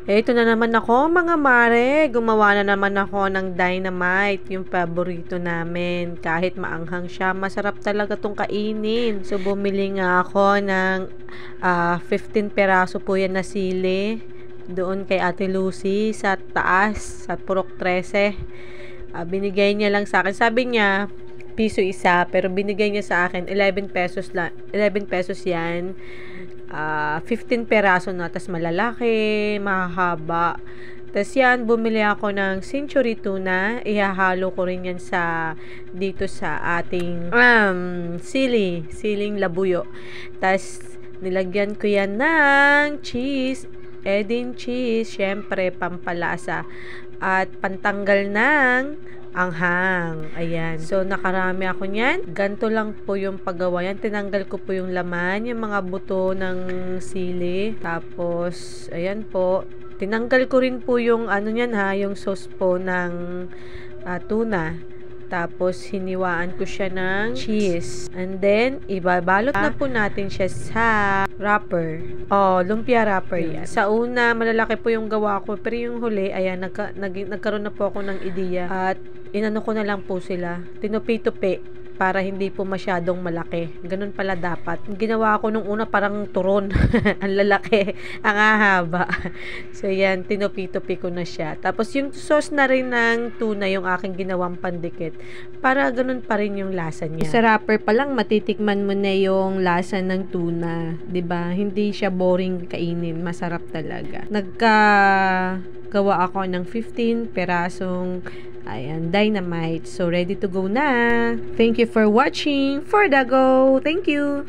Ito na naman ako mga mare, gumawa na naman ako ng dynamite, yung paborito namin. Kahit maanghang siya, masarap talaga tong kainin. So bumili nga ako ng 15 peraso po yan na sili. Doon kay Ate Lucy sa taas, sa Purok 13. Binigay niya lang sa akin. Sabi niya, piso isa, pero binigay niya sa akin 11 pesos lang. 11 pesos yan. 15 peraso na, tas malalaki, mahaba. Tas yan, bumili ako ng century tuna. Ihahalo ko rin yan dito sa ating siling labuyo. Tas nilagyan ko yan ng cheese, Edin cheese, syempre pampalasa at pantanggal ng anghang. Ayan. So, nakarami ako niyan. Ganto lang po yung paggawa yan. Tinanggal ko po yung laman, yung mga buto ng sili. Tapos, ayan po. Tinanggal ko rin po yung ano niyan ha, yung sauce po ng tuna. Tapos, hiniwaan ko siya ng cheese. And then, ibabalot na po natin siya sa wrapper. Lumpia wrapper yan. Sa una, malalaki po yung gawa ko. Pero yung huli, ayan, nagkaroon na po ako ng ideya. At inano ko na lang po sila. Tinupi-tupi para hindi po masyadong malaki. Ganun pala dapat. Ginawa ko nung una parang turon. Ang lalaki. Ang hahaba. So, yan. Tinupi-tupi ko na siya. Tapos, yung sauce na rin ng tuna, yung aking ginawang pandikit. Para ganun pa rin yung lasa niya. Sa wrapper pa lang, matitikman mo na yung lasa ng tuna. 'Di ba? Hindi siya boring kainin. Masarap talaga. Gawa ako ng 15 perasong dynamite. So, ready to go na. Thank you for watching. For the go. Thank you.